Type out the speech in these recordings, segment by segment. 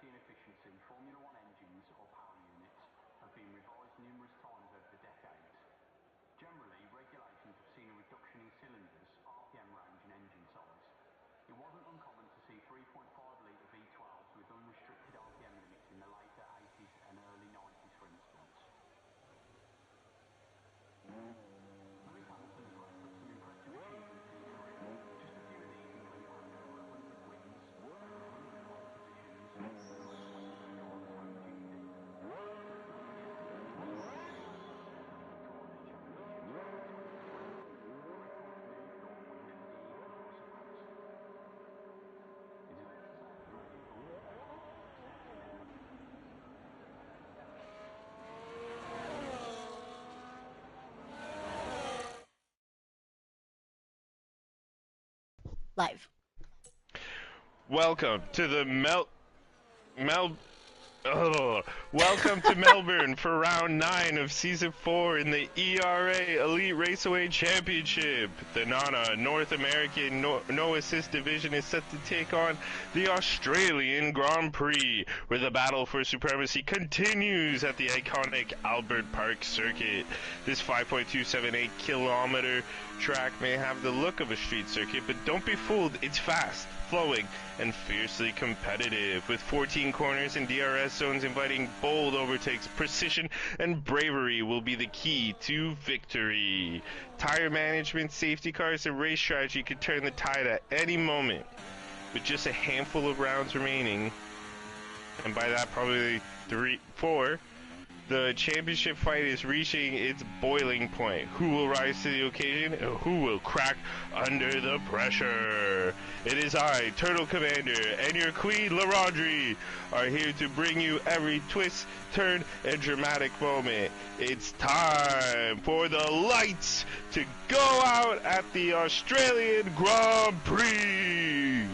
safety and efficiency, Formula One engines or power units have been revised numerous times over the decades. Generally, regulations have seen a reduction in cylinders, RPM range and engine size. It wasn't uncommon to see 3.5-litre V12s with unrestricted RPM limits in the later 80s and early 90s, for instance. Lewis Hamilton has racked up some impressive achievements in his career. Just a few of these include having over 100 wins, over 100 pole positions, and over 20 drivers' home GP. Live. Welcome to the Welcome to Melbourne for round 9 of season 4 in the ERA Elite Raceway Championship. The NANA North American no Assist division is set to take on the Australian Grand Prix, where the battle for supremacy continues at the iconic Albert Park circuit. This 5.278 kilometer track may have the look of a street circuit, but don't be fooled, it's fast, flowing, and fiercely competitive, with 14 corners and DRS zones inviting bold overtakes. Precision and bravery will be the key to victory. Tire management, safety cars, and race strategy could turn the tide at any moment. With just a handful of rounds remaining, and by that probably 4, the championship fight is reaching its boiling point. Who will rise to the occasion, and who will crack under the pressure? It is I, Turtle Commander, and your queen, LaRondri, are here to bring you every twist, turn, and dramatic moment. It's time for the lights to go out at the Australian Grand Prix.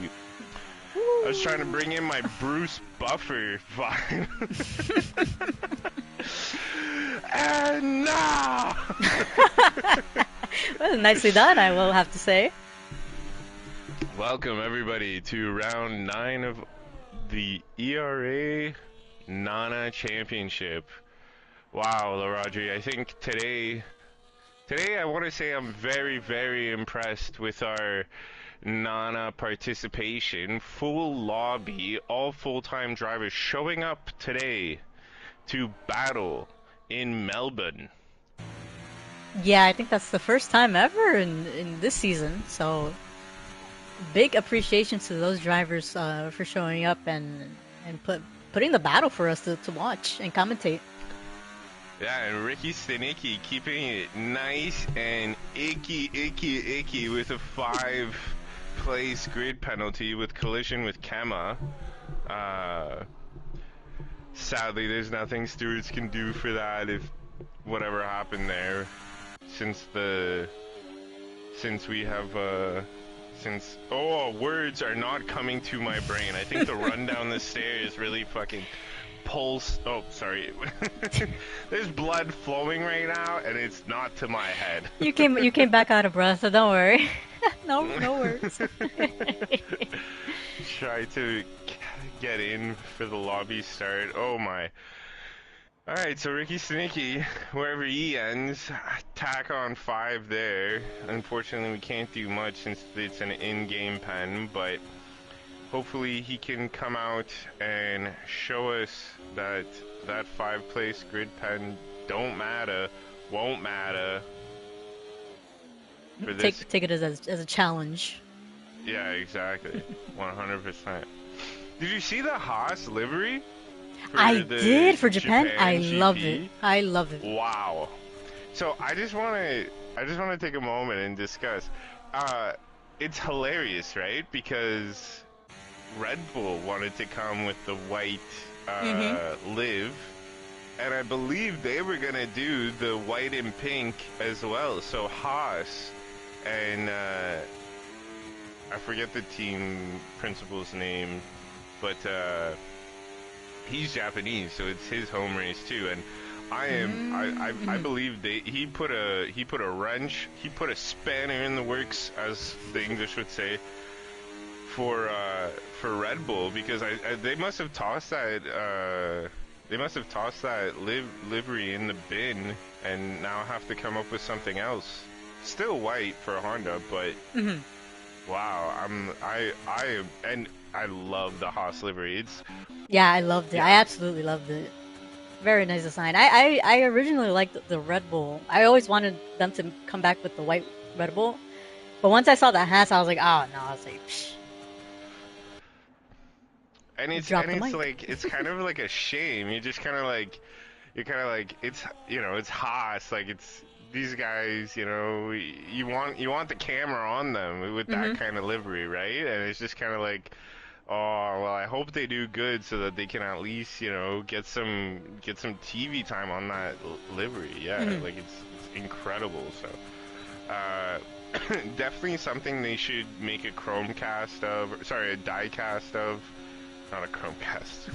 I was trying to bring in my Bruce Buffer vibe. And now! Well, nicely done, I will have to say. Welcome, everybody, to round 9 of the ERA NANA Championship. Wow, LaRondri, I think today I want to say I'm very, very impressed with our NANA participation. Full lobby, all full-time drivers showing up today to battle in Melbourne. Yeah, I think that's the first time ever in this season, so big appreciation to those drivers for showing up and putting the battle for us to watch and commentate. Yeah, and Ricky Stenicki keeping it nice and icky with a 5-place grid penalty with collision with Kemma. Sadly, there's nothing Stewards can do for that if whatever happened there, since words are not coming to my brain. I think the run down the stairs really fucking pulls. Oh, sorry. There's blood flowing right now, and it's not to my head. You came back out of breath, so don't worry. No words. Try to get in for the lobby start. Oh my. Alright, so Ricky Stenicki, wherever he ends, tack on 5 there. Unfortunately, we can't do much since it's an in-game pen, but hopefully he can come out and show us that 5-place grid pen won't matter. For this. Take it as a challenge. Yeah, exactly. 100%. Did you see the Haas livery? I did for Japan. I GP? love it. Wow. So I just want to take a moment and discuss. It's hilarious, right? Because Red Bull wanted to come with the white live, and I believe they were gonna do the white and pink as well. So Haas and I forget the team principal's name, but he's Japanese, so it's his home race too. And I believe he put a wrench, he put a spanner in the works, as the English would say, for Red Bull, because they must have tossed that livery in the bin and now have to come up with something else. Still white for Honda, but wow, I love the Haas livery. Yeah, I loved it. Yeah. I absolutely loved it. Very nice design. I originally liked the Red Bull. I always wanted them to come back with the white Red Bull. But once I saw the Haas, I was like, oh no, I was like, psh. And it's Mic. like, it's kind of like a shame. You're kind of like it's, it's Haas, like it's these guys, you want the camera on them with that kind of livery, right? And it's just kind of like, oh well, I hope they do good so that they can at least, get some TV time on that livery. Yeah, like it's incredible. So definitely something they should make a Chromecast of, sorry, a diecast of. Not a Chromecast.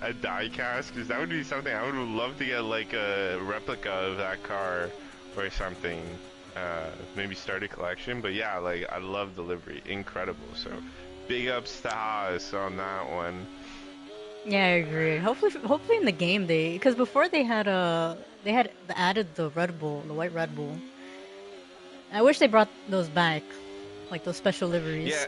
A diecast, because that would be something I would love to get, like a replica of that car or something. Maybe start a collection. But yeah, like I love the livery, incredible. So big ups to Haas on that one. Yeah, I agree. Hopefully in the game because before they had added the Red Bull, the white Red Bull. I wish they brought those back, like those special liveries. Yeah.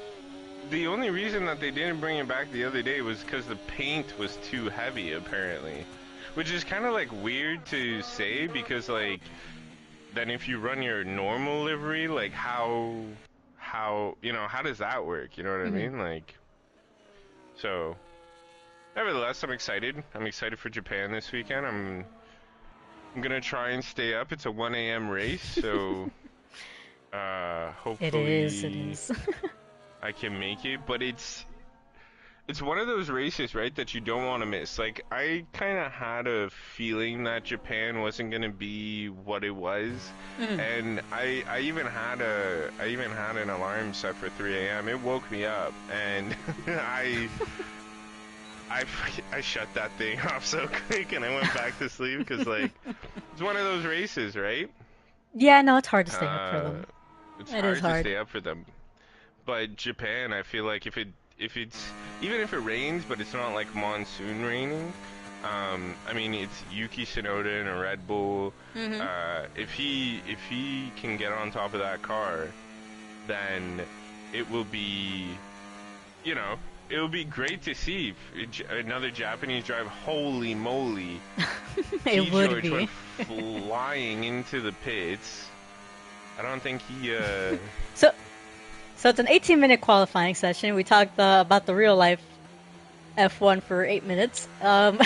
The only reason that they didn't bring it back the other day was because the paint was too heavy, apparently. Which is kind of, like, weird to say, because, like, then if you run your normal livery, like, how does that work? You know what I mean? Like, so, nevertheless, I'm excited. I'm excited for Japan this weekend. I'm gonna try and stay up. It's a 1 a.m. race, so, hopefully... It is. I can make it, but it's one of those races, right, that you don't want to miss. Like, I kind of had a feeling that Japan wasn't gonna be what it was, and I even had an alarm set for 3 a.m. It woke me up, and I shut that thing off so quick, and I went back to sleep because, like, it's one of those races, right? Yeah, no, it's hard to stay up for them. It's hard to stay up for them. But Japan, I feel like if it's even if it rains, but it's not like monsoon raining. I mean, it's Yuki Tsunoda in a Red Bull. If he can get on top of that car, then it will be, it will be great to see another Japanese driver. Holy moly! It would George be went flying into the pits. I don't think he. So it's an 18-minute qualifying session. We talked about the real life F1 for 8 minutes. So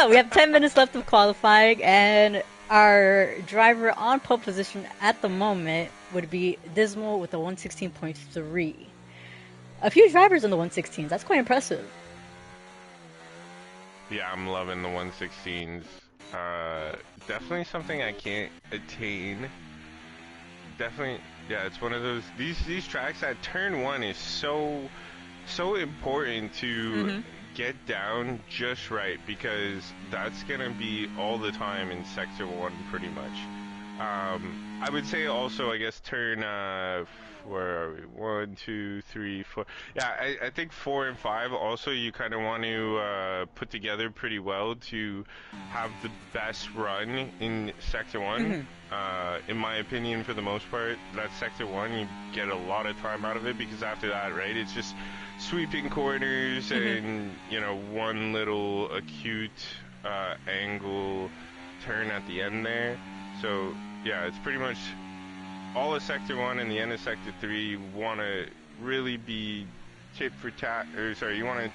we have 10 minutes left of qualifying, and our driver on pole position at the moment would be Dismal with a 116.3. A few drivers in the 116s. That's quite impressive. Yeah, I'm loving the 116s. Definitely something I can't attain. Definitely. Yeah, it's one of those, these tracks, that turn one is so important to get down just right, because that's gonna be all the time in sector 1 pretty much. I would say also, I guess, turn where are we? 1, 2, 3, 4. Yeah, I think 4 and 5 also you kind of want to put together pretty well to have the best run in sector 1. In my opinion, for the most part, that sector 1, you get a lot of time out of it, because after that, right, it's just sweeping corners and, one little acute angle turn at the end there. So, yeah, it's pretty much all of sector 1 and the end of sector 3. You want to really be tit for tat, or sorry, you want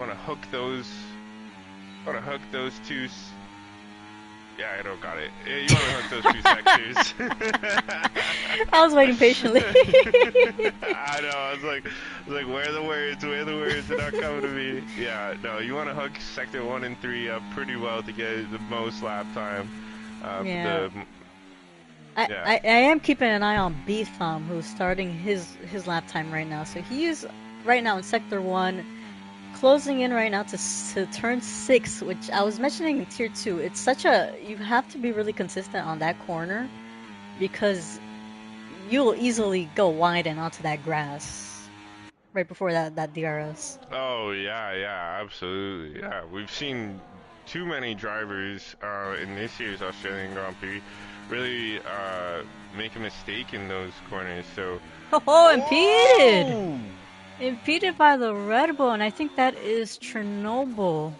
to hook those two. Yeah, I don't got it. You want to hook those two sectors. I was waiting patiently. I know. I was like, where are the words? Where are the words? They're not coming to me. Yeah, no. You want to hook sector 1 and 3 up pretty well to get the most lap time. Yeah. I am keeping an eye on B-Thumb, who's starting his lap time right now. So he is right now in sector 1. Closing in right now to turn 6, which I was mentioning in tier 2. It's you have to be really consistent on that corner, because you'll easily go wide and onto that grass right before that DRS. Oh yeah, yeah, absolutely. Yeah, we've seen too many drivers in this year's Australian Grand Prix really make a mistake in those corners. So, Oh, impeded! oh, Impeded by the Red Bull, and I think that is Chernobyl,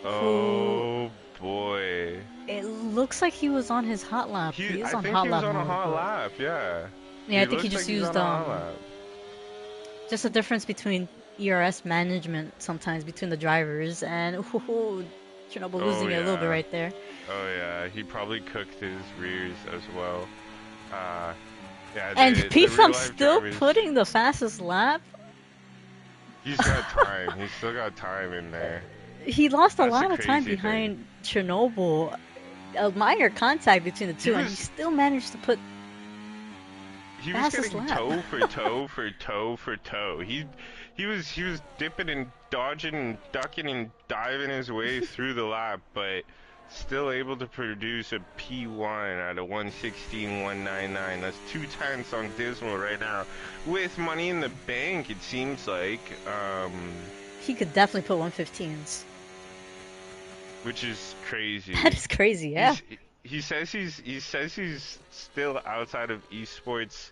who oh boy. it looks like he was on his hot lap. He is I on think hot he was lap on a mode, hot but lap. Yeah, yeah, I he think he looks like just he's used on a hot lap. just a difference between ERS management sometimes between the drivers, and ooh, Chernobyl Oh losing it a little bit yeah, right there. oh yeah. He probably cooked his rears as well. Uh, yeah, And the real P-Thumb life still drivers. putting the fastest lap. He's got time. He's still got time in there. He lost a That's the lot of time crazy thing. behind Chernobyl. A minor contact between the He two, and he was still managed to put he was fastest getting lap. toe for toe for toe for toe. He was dipping and dodging and ducking and diving his way through the lap, but still able to produce a P1 at a 116.199. That's 2 tenths on Dismal right now. With money in the bank, it seems like, He could definitely put 115s. which is crazy. That is crazy, yeah. He says he's still outside of esports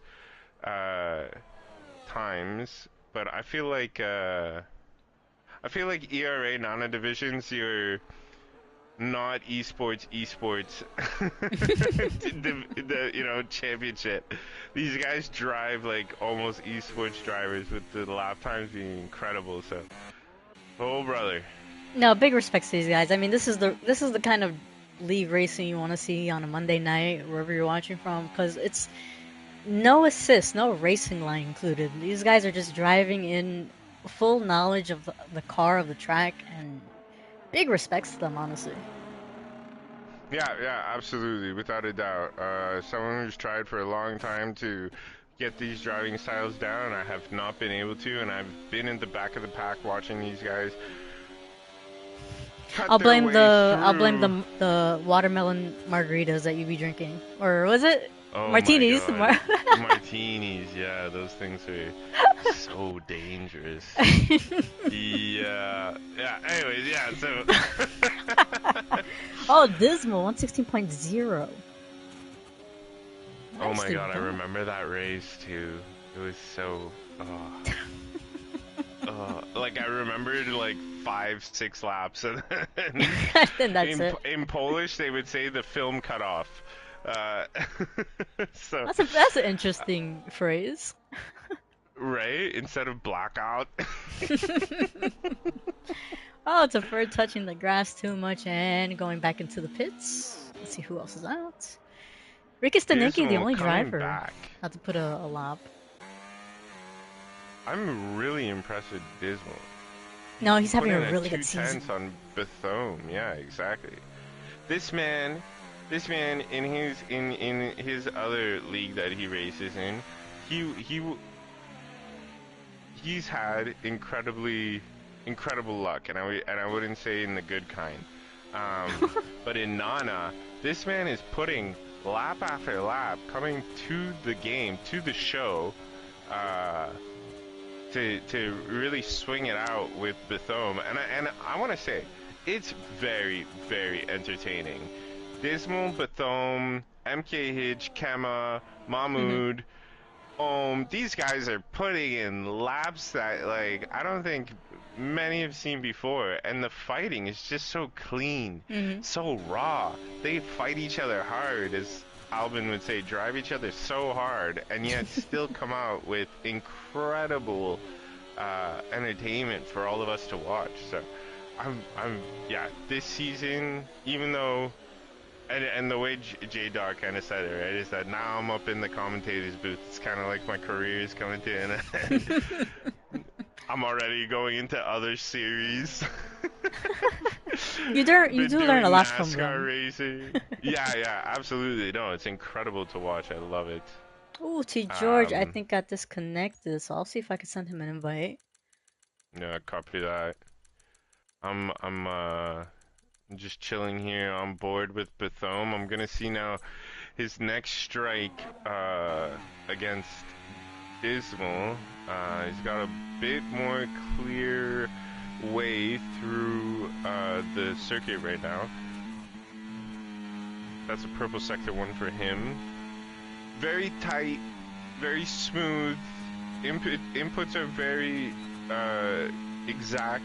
uh, times, but I feel like ERA Nana divisions, you're not esports the championship. These guys drive like almost esports drivers with the lap times being incredible. So, oh brother. No, big respects to these guys. I mean, this is the kind of league racing you want to see on a Monday night, wherever you're watching from, because it's no assist, no racing line included. These guys are just driving in full knowledge of the car, of the track, and big respects to them, honestly. Yeah, yeah, absolutely, without a doubt. Someone who's tried for a long time to get these driving styles down. I have not been able to, and I've been in the back of the pack watching these guys cut their way I'll blame through. the watermelon margaritas that you be drinking, or was it Oh my martinis? God, martinis, yeah, those things are so dangerous. Yeah, yeah. Anyways, yeah. So. Oh, Dismal 116.0. Oh my Nicely God, I done. remember that race too. It was so. Like I remembered like 5, 6 laps, and And that's it. in Polish they would say the film cut off. Uh, so That's an interesting phrase. right instead of blackout. Oh, it's a bird touching the grass too much and going back into the pits. Let's see who else is out. Ricky Stanicki, the Dismal only coming driver, back. not to put a lap. I'm really impressed with Dismal. No, he's having Put a in really two good season. tenths on Bethome. Yeah, exactly. This man in his other league that he races in, he's had incredible luck, and I wouldn't say in the good kind. But in Nana, this man is putting lap after lap coming to the game, to the show, to really swing it out with Bethome, and I want to say it's very, very entertaining. Dismal, Bethome, MK Hitch, Kema, Mahmood. These guys are putting in laps that like I don't think many have seen before, and the fighting is just so clean, so raw. They fight each other hard, as Albin would say, drive each other so hard, and yet still come out with incredible entertainment for all of us to watch. So, yeah, this season, even though. And the way J-Dog kind of said it, right, is that now I'm up in the commentator's booth. It's kind of like my career is coming to an end. I'm already going into other series. You Been do learn a doing lot from NASCAR them. racing. Yeah, yeah, absolutely. No, it's incredible to watch. I love it. Oh, T. George, I Um, think got disconnected, so I'll see if I can send him an invite. yeah, copy that. I'm just chilling here on board with Bethome. I'm gonna see now his next strike against Dismal. He's got a bit more clear way through the circuit right now. That's a purple sector 1 for him. Very tight, very smooth. Inputs are very exact.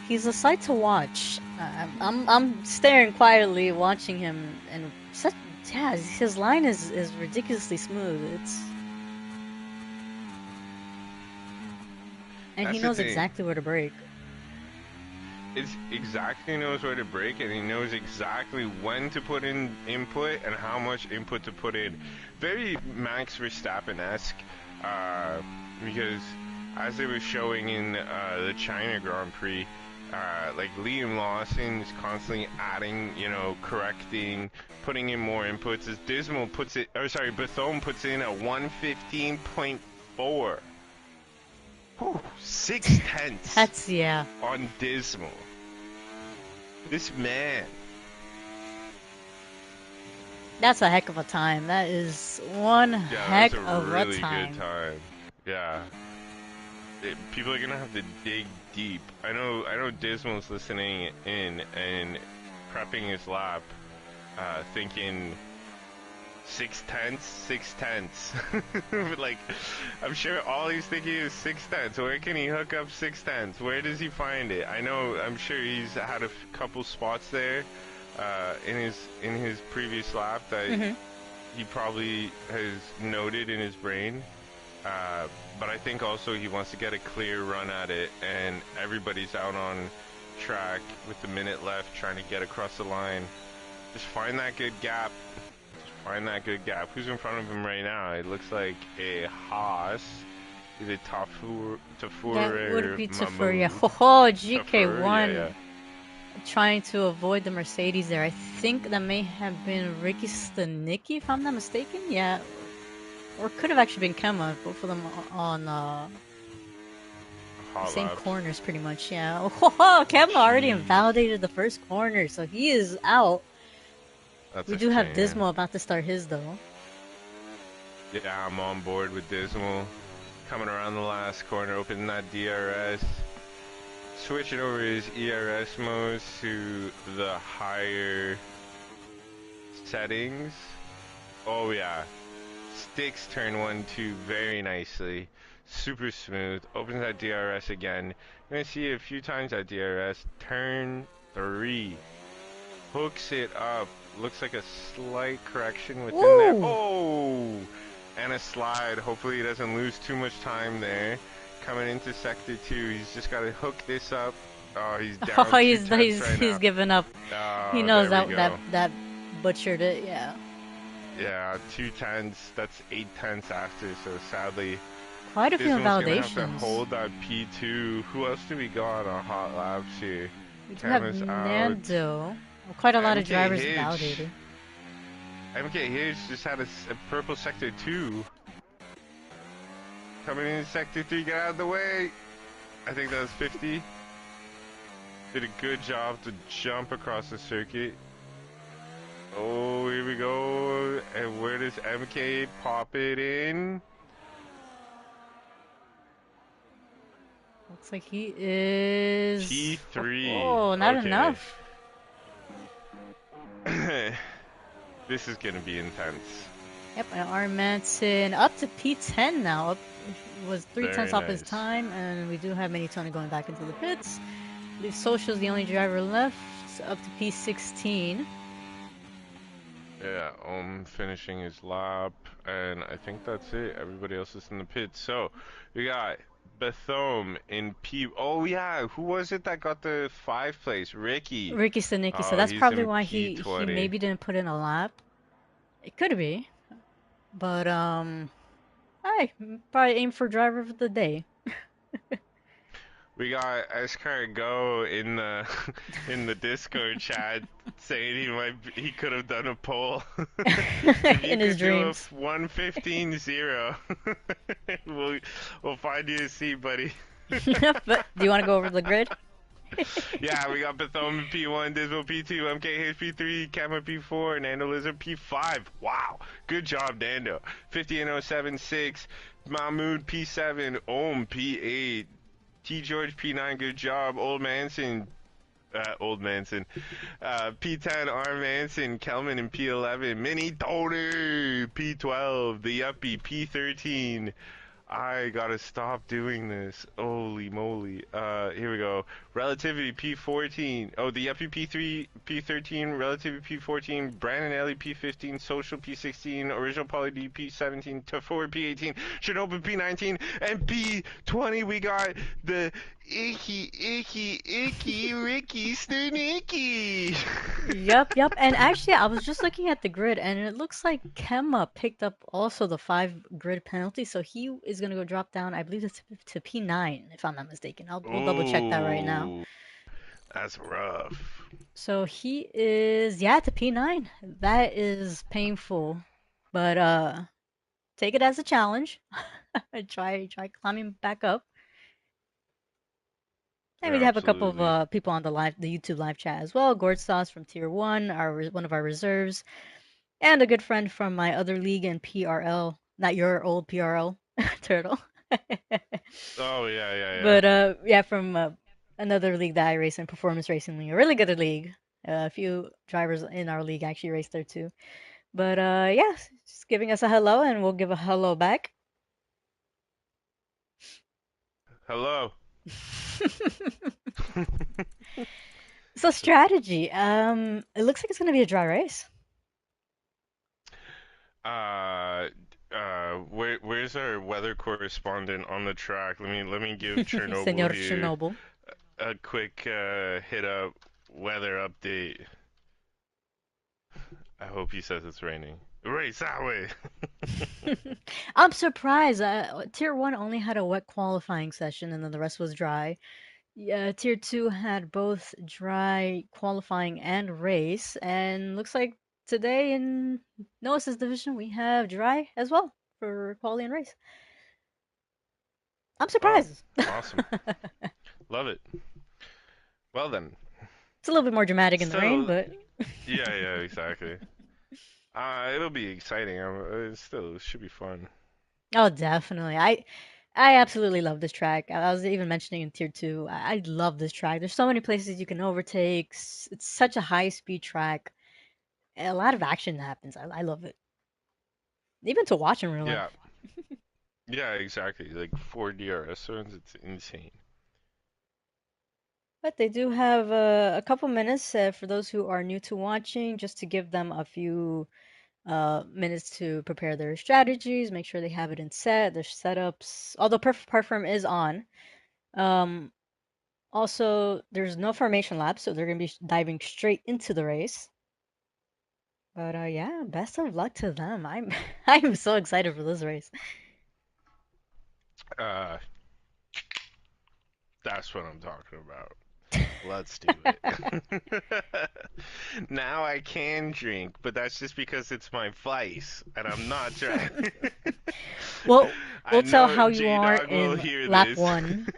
He's a sight to watch. I'm staring quietly, watching him, and his line is ridiculously smooth. And he knows exactly where to brake. It's exactly knows where to brake, and he knows exactly when to put in input and how much input to put in. Very Max Verstappen-esque, because as they were showing in the China Grand Prix, like Liam Lawson is constantly adding, correcting, putting in more inputs. As Dismal puts it, Bethome puts in a 115.4. 6/10. That's, yeah. On Dismal. This man. That's a heck of a time. That is one heck of a time. Really good time. Yeah. People are gonna have to dig deep. I know Dismal's listening in and prepping his lap, thinking 6/10. But like, I'm sure all he's thinking is 6/10. Where can he hook up 6/10? Where does he find it? I'm sure he's had a couple spots there, in his previous lap that he probably has noted in his brain. But I think also he wants to get a clear run at it, and everybody's out on track with the minute left trying to get across the line. Just find that good gap. Who's in front of him right now? It looks like a Haas. Is it Tafur? That would be Tafur, yeah. GK1 yeah. trying to avoid the Mercedes there. I think that may have been Ricky Stanicki, if I'm not mistaken. Yeah. Or could have actually been Kemma, both of them on the same corners pretty much, yeah. Kemma already invalidated the first corner, so he is out. We do have Dismal about to start his, though. Yeah, I'm on board with Dismal. Coming around the last corner, opening that DRS. Switching over his ERS modes to the higher settings. Oh, yeah. Sticks turn 1, 2 very nicely. Super smooth. Opens that DRS again. You're going to see it a few times that DRS. Turn 3. Hooks it up. Looks like a slight correction within there. Oh! And a slide. Hopefully he doesn't lose too much time there. Coming into sector 2. He's just got to hook this up. Oh, he's down. Oh, he's given up. He knows that butchered it, yeah. Yeah, 2/10. That's 8/10 after, so sadly. Quite a few invalidations. Have to hold that P2. Who else do we got on hot laps here? We do have Nando. Quite a lot of drivers invalidated. MK Hitch just had a purple sector 2. Coming in sector 3, get out of the way. I think that was 50. Did a good job to jump across the circuit. Oh, here we go. And where does MK pop it in? Looks like he is... P3. Oh, not enough. This is going to be intense. Yep, and Armanson up to P10 now. Was 3/10 off his time, and we do have Minitoni going back into the pits. I believe Social's the only driver left, up to P16. Yeah, finishing his lap, and I think that's it. Everybody else is in the pit. So, we got Bethome in P... Oh, yeah, who was it that got the 5th place? Ricky Stanicki, so that's probably why he maybe didn't put in a lap. It could be. But, I probably aim for driver of the day. We got Escargot in the Discord chat saying he could have done a poll. In his dreams. 115.0. We'll find you a seat, buddy. But do you want to go over the grid? Yeah, we got Bethlehem P1, Dismal P2, MKH P3, Camera P4, Nando Lizard P5. Wow, good job, Nando. 50076, Mahmood P7, Ohm P8, T George P9. Good job, Old Manson. P10, R Manson, Kelman and P11, Mini Tony P12, the Yuppie P13. I gotta stop doing this. Holy moly. Here we go. Relativity P14. Oh, the Yuppie P3, P13, Relativity P14, Brandon Ellie P15, Social P16, Original Poly D P17, Tafor P18, Chernobyl P19, and P20 we got the Icky Ricky Sturnicky. Yep. And actually, I was just looking at the grid, and it looks like Kemma picked up also the 5 grid penalty, so he is gonna go drop down. I believe it's to P9, if I'm not mistaken. We'll double check that right now. Ooh, that's rough. So he is, yeah, to P9. That is painful, but take it as a challenge. Try climbing back up. And we Yeah, have a couple of absolutely. people on the YouTube live chat as well. Gord Sauce from Tier 1, one of our reserves, and a good friend from my other league in PRL, not your old PRL, Turtle. Oh yeah, yeah, yeah. But yeah, from another league that I race in, Performance Racing League, a really good league. A few drivers in our league actually race there too. But yeah, just giving us a hello, and we'll give a hello back. Hello. So strategy. It looks like it's gonna be a dry race. Uh, where's our weather correspondent on the track? Let me give Chernobyl Senor here Chernobyl. a quick hit up weather update. I hope he says it's raining. Race that way. I'm surprised. Tier 1 only had a wet qualifying session and then the rest was dry. Yeah, Tier 2 had both dry qualifying and race. And looks like today in Noah's division we have dry as well for quali and race. I'm Oh, surprised. awesome. Love it. Well then, It's a little bit more dramatic in the rain, still, but yeah, yeah, exactly. It'll be exciting. Still, it should be fun. oh, definitely. I absolutely love this track. I was even mentioning in tier 2. I love this track. There's so many places you can overtake. It's such a high speed track. And a lot of action happens. I love it. Even to watch in real Yeah, life. yeah, exactly. Like 4 DRS runs, it's insane. But they do have a couple minutes for those who are new to watching, just to give them a few minutes to prepare their strategies, make sure they have it in set, their setups. Although Perform is on. Um, Also, there's no formation lap, so they're gonna be diving straight into the race. But yeah, best of luck to them. I'm I'm so excited for this race. Uh, that's what I'm talking about. Let's do it. Now I can drink, but that's just because it's my vice, and I'm not trying. Well, I we'll tell know how you J are Dog will in hear lap this. 1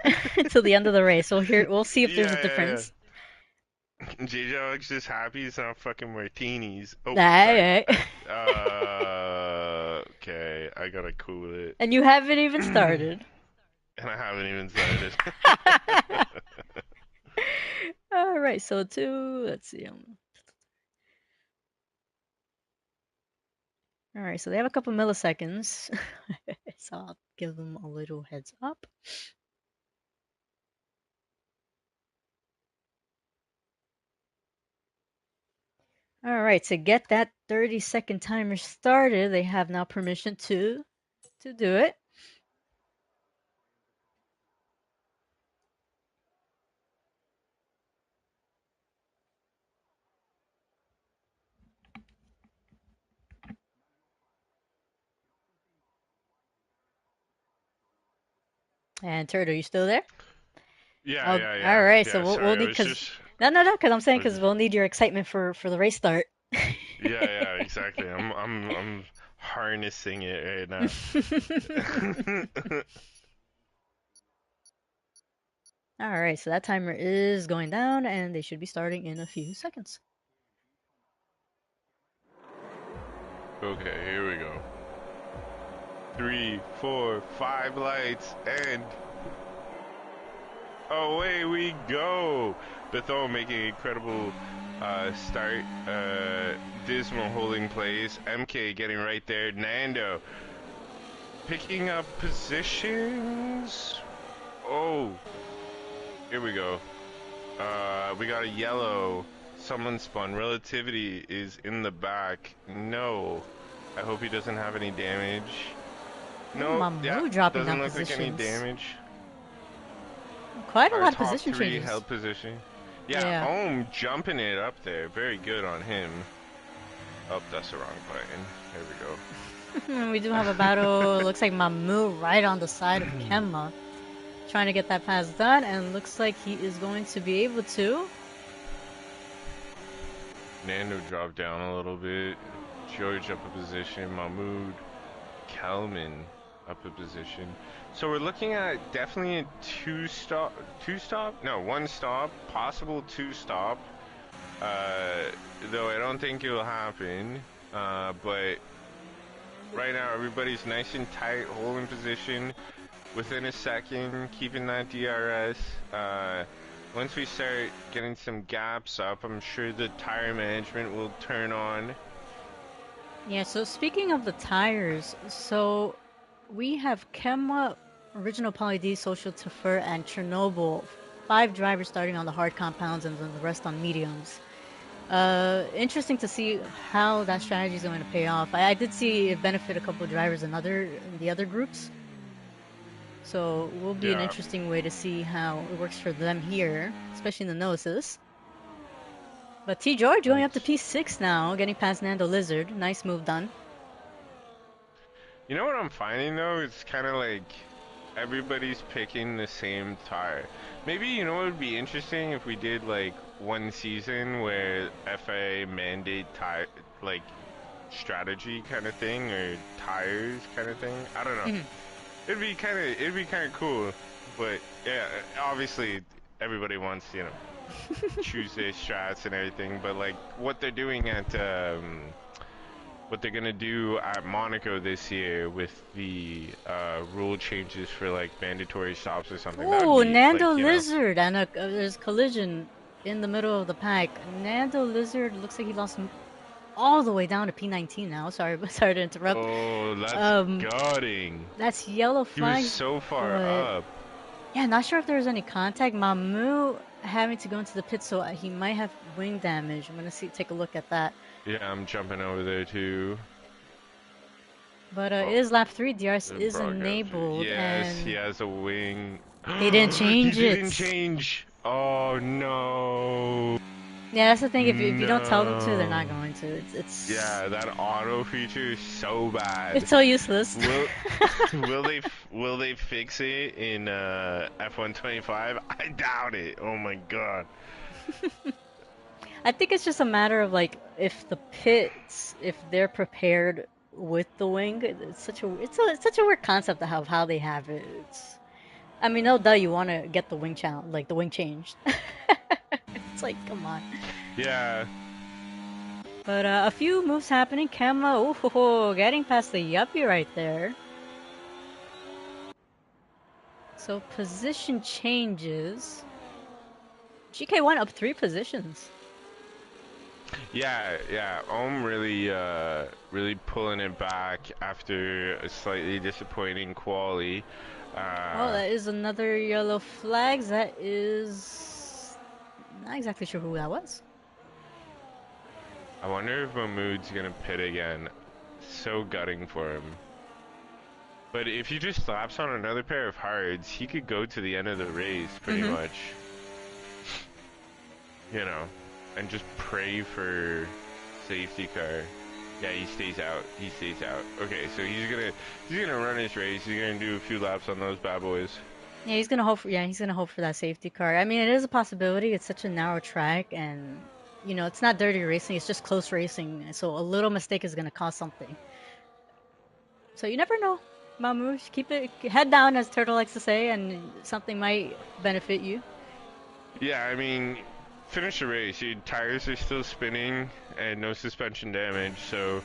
till the end of the race. We'll see if there's a Yeah, yeah, difference. yeah. J Dog's just happy it's not fucking martinis. Oh, sorry. Aye, aye. Okay, I gotta cool it. And you haven't even And started. I haven't even started. All right, so let's see. All right, so they have a couple milliseconds. So I'll give them a little heads up. All right, to get that 30-second timer started, they have now permission to do it. And Turtle, you still there? Yeah, Oh, yeah, all yeah. right. So Yeah, we'll sorry. need because no, because I'm I saying was because just, we'll need your excitement for the race start. yeah, yeah, exactly. I'm harnessing it right now. All right, so that timer is going down, and they should be starting in a few seconds. Okay, here we go. 3, 4, 5 lights, and away we go. Bethel making incredible start. Dismal holding place. MK getting right there. Nando picking up positions. Oh, here we go. We got a yellow. Someone spun. Relativity is in the back. No. I hope he doesn't have any damage. No, Mamu yeah, dropping doesn't down look like any positions. damage. Quite a Our lot of top position 3 changes. held position. Yeah, Yeah. Ohm jumping it up there. Very good on him. Oh, that's the wrong button. There we go. We do have a battle. Looks like Mamu right on the side of Kemma, trying to get that pass done, and looks like he is going to be able to. Nando dropped down a little bit. George up a position. Mahmoud. Kelman up a position. So we're looking at definitely a two stop? No, one stop. Possible two stop. Though I don't think it'll happen. But right now everybody's nice and tight, holding position within a second, keeping that DRS. Once we start getting some gaps up, I'm sure the tire management will turn on. Yeah, so speaking of the tires, so we have Kemma, Original Poly D, Social Tefer, and Chernobyl. 5 drivers starting on the hard compounds and then the rest on mediums. Interesting to see how that strategy is going to pay off. I did see it benefit a couple of drivers in the other groups. So it will be an interesting way to see how it works for them here, especially in the Gnosis. But T. George going up to P6 now, getting past Nando Lizard. Nice move done. You know what I'm finding though? It's kind of like everybody's picking the same tire. Maybe, you know what would be interesting if we did like one season where FIA mandate tire, like strategy kind of thing, or tires kind of thing. I don't know. It'd be kind of cool. But yeah, obviously everybody wants, you know, choose their strats and everything. But like what they're doing at what they're gonna do at Monaco this year with the rule changes for like mandatory stops or something. Ooh, Nando like, Lizard, and there's collision in the middle of the pack. Nando Lizard looks like he lost all the way down to P19 now. Sorry to interrupt. Oh, that's gutting. That's yellow flag. He was so far up. Yeah, not sure if there was any contact. Mamu having to go into the pit, so he might have wing damage. I'm gonna take a look at that. Yeah, I'm jumping over there too. But it is lap 3. DRS is enabled. Yes, and he has a wing. They didn't change he didn't change. Oh no. Yeah, that's the thing. If you don't tell them to, they're not going to. It's yeah, that auto feature is so bad. It's so useless. Will they fix it in F125? I doubt it. Oh my god. I think it's just a matter of like if the pits, if they're prepared with the wing. It's such a weird concept of how they have it. I mean, no duh, you want to get the wing challenge, like the wing changed. It's like, come on. Yeah. But a few moves happening. Kemma, getting past the yuppie right there. So position changes. GK1 up 3 positions. Yeah. Ohm really pulling it back after a slightly disappointing quali. Oh, that is another yellow flag. That is... not exactly sure who that was. I wonder if Mahmoud's gonna pit again. So gutting for him. But if he just slaps on another pair of hards, he could go to the end of the race pretty much. You know, and just pray for safety car. Yeah, he stays out. Okay, so he's gonna run his race. He's gonna do a few laps on those bad boys. Yeah, he's gonna hope for that safety car. I mean, it is a possibility. It's such a narrow track, and you know, it's not dirty racing. It's just close racing. So a little mistake is gonna cause something. So you never know. Mamouche, keep it head down, as Turtle likes to say, and something might benefit you. Yeah, I mean, finish the race. Your tires are still spinning and no suspension damage, so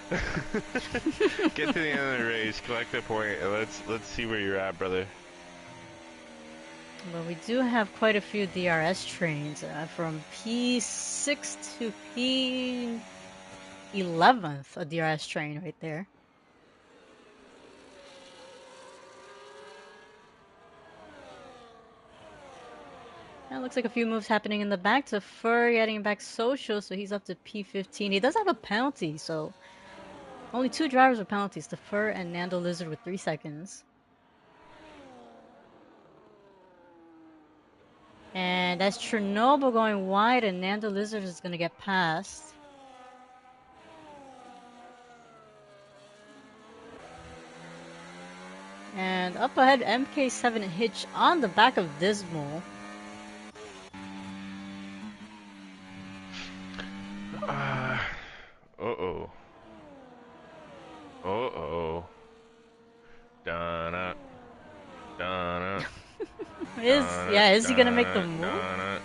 get to the end of the race, collect the point, and let's see where you're at, brother. But we do have quite a few DRS trains from P6 to P11th, a DRS train right there. And it looks like a few moves happening in the back. To Fur getting back social, so he's up to P15. He does have a penalty, so only 2 drivers with penalties, to Fur and Nando Lizard with 3 seconds. And that's Chernobyl going wide, and Nando Lizard is going to get past. And up ahead, MK7 Hitch on the back of Dismal. Uh-oh. Uh-oh. Donna. Donna. Is he gonna make the move? Donna.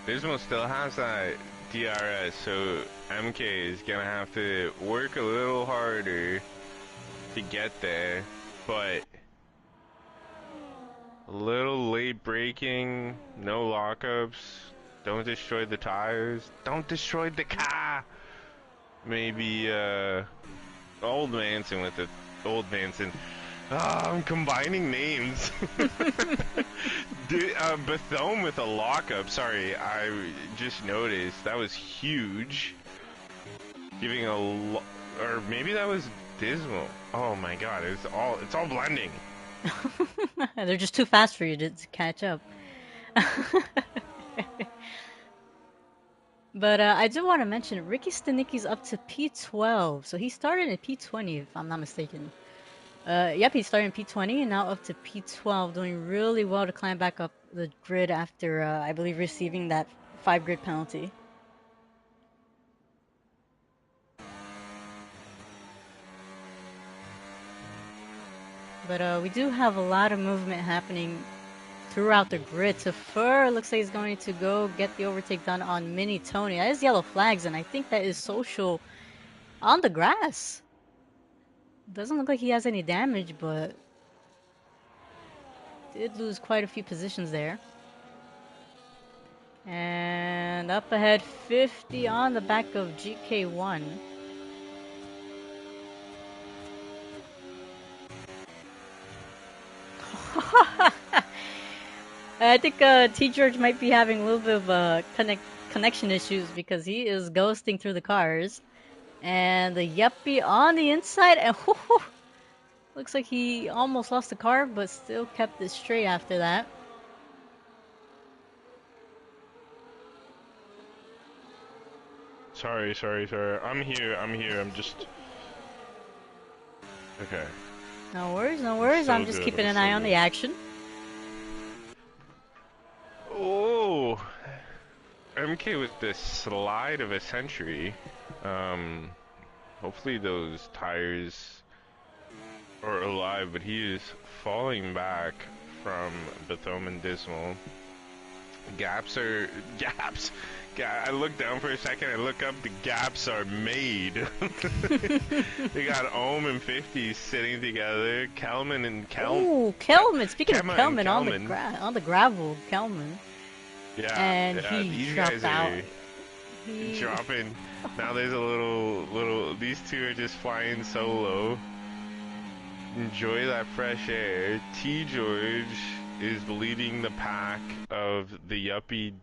Dismal still has that DRS, so MK is gonna have to work a little harder to get there, but a little late braking, no lockups, don't destroy the tires, don't destroy the car. Maybe Old Manson with the Old Manson. I'm combining names. Bethome with a lockup. Sorry, I just noticed that was huge. Giving a or maybe that was Dismal. Oh my God, it's all blending. They're just too fast for you to catch up. But I do want to mention Ricky Stanicki's up to P12, so he started in P20 if I'm not mistaken. Yep, he started in P20 and now up to P12, doing really well to climb back up the grid after, I believe, receiving that 5 grid penalty. But we do have a lot of movement happening throughout the grid. Tafur looks like he's going to go get the overtake done on Mini Tony. That is yellow flags, and I think that is social on the grass. Doesn't look like he has any damage, but did lose quite a few positions there. And up ahead, 50 on the back of GK1. I think T George might be having a little bit of connection issues because he is ghosting through the cars. And the Yuppie on the inside, and looks like he almost lost the car, but still kept it straight after that. Sorry. I'm here. I'm just... Okay. No worries. I'm just keeping an eye on the action. Oh! MK with the slide of a century. Hopefully those tires are alive, but he is falling back from Bethome and Dismal. Gaps. I look down for a second, I look up, the gaps are made. They got Ohm and 50 sitting together, Kelman and Ooh, Kelman. Speaking of Kelman, on the gravel, Kelman. Yeah, and yeah, he these dropped guys out. are dropping. Now there's a little, these two are just flying solo. Enjoy that fresh air. T George is leading the pack of the Yuppie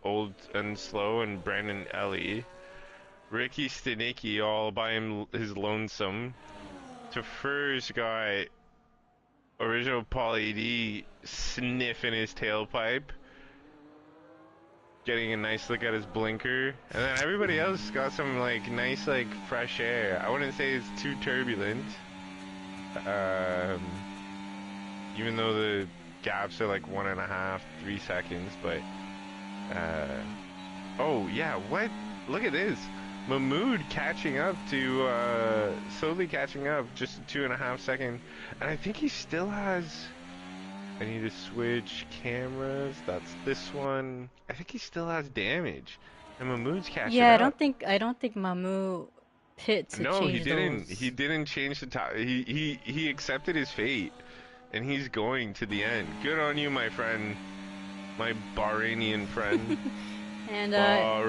Old and Slow and Brandon Ellie. Ricky Stanicki all by his lonesome. Tafur's got original Pauly D sniffing his tailpipe, getting a nice look at his blinker, and then everybody else got some like nice fresh air. I wouldn't say it's too turbulent. Even though the gaps are like 1.5, 3 seconds, but oh yeah, what? Look at this. Mahmood catching up to, slowly catching up, just a 2.5 second. And I think he still has, I need to switch cameras, that's this one. I think he still has damage. And Mahmood's catching Yeah, up. I don't think Mamu pit to No, he change didn't. He those. didn't change the top. He accepted his fate, and he's going to the end. Good on you, my friend, my Bahrainian friend. And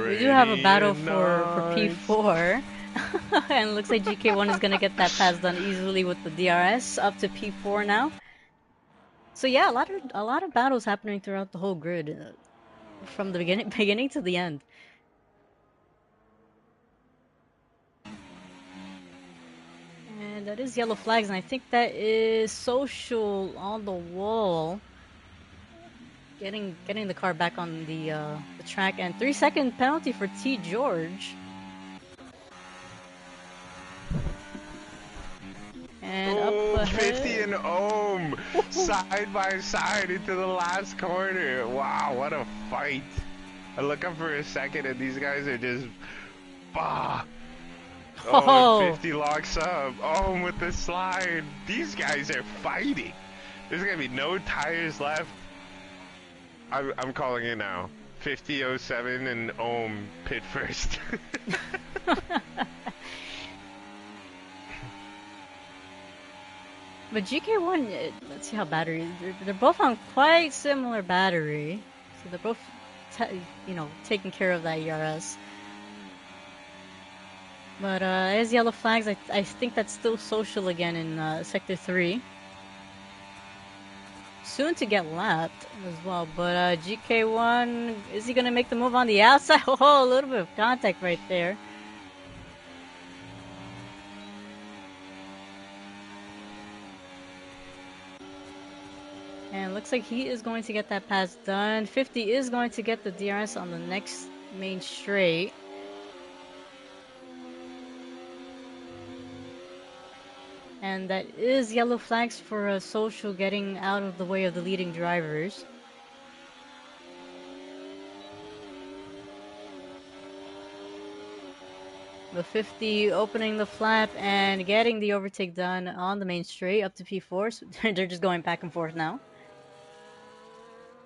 we do have a battle Bahrainian for nights. P4, and it looks like GK1 is gonna get that pass done easily with the DRS up to P4 now. So yeah, a lot of battles happening throughout the whole grid, from the beginning to the end. And that is yellow flags, and I think that is social on the wall. Getting the car back on the track, and 3-second penalty for T George. And Oh, up 50 ahead. and Ohm side by side into the last corner. Wow, what a fight. I look up for a second and these guys are just bah. Oh, and Oh, 50 locks up. Ohm with the slide. These guys are fighting. There's gonna be no tires left. I'm calling it now. 50:07 and Ohm pit first. but GK1, let's see how battery. They're both on quite similar battery, so they're both, taking care of that ERS. But as yellow flags, I think that's still social again in Sector 3. Soon to get lapped as well, but GK1, is he gonna make the move on the outside? Oh, a little bit of contact right there. And looks like he is going to get that pass done. 50 is going to get the DRS on the next main straight. And that is yellow flags for social getting out of the way of the leading drivers. The 50 opening the flap and getting the overtake done on the main straight up to P4. So they're just going back and forth now.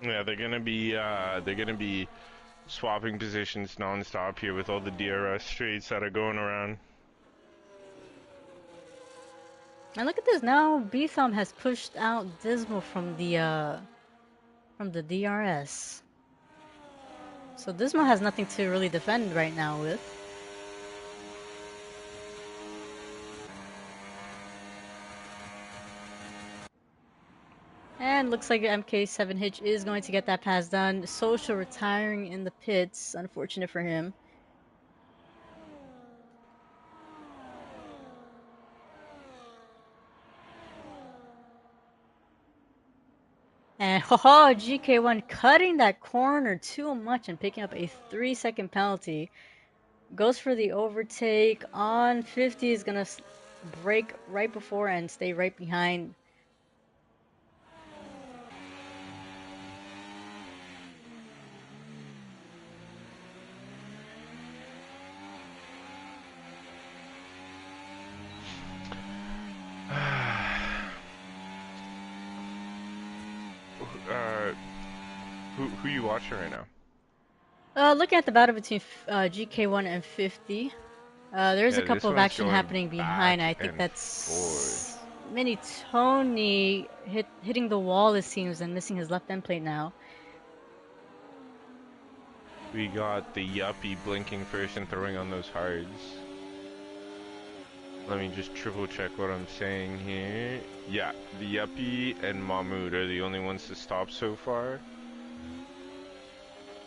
Yeah, they're gonna be swapping positions non-stop here with all the DRS straights that are going around. And look at this now. B-Thumb has pushed out Dismal from the DRS. So Dismal has nothing to really defend right now with. And looks like MK7 Hitch is going to get that pass done. Social retiring in the pits. Unfortunate for him. And GK1 cutting that corner too much and picking up a 3-second penalty. Goes for the overtake on 50. Is going to brake right before and stay right behind. Who you watching right now? Looking at the battle between GK1 and 50. There's a Yeah, this couple of one's action going happening behind. back I think and that's forth. Mini Tony hitting the wall, it seems, and missing his left end plate now. We got the Yuppie blinking first and throwing on those hards. Let me just triple check what I'm saying here. Yeah, the Yuppie and Mahmood are the only ones to stop so far.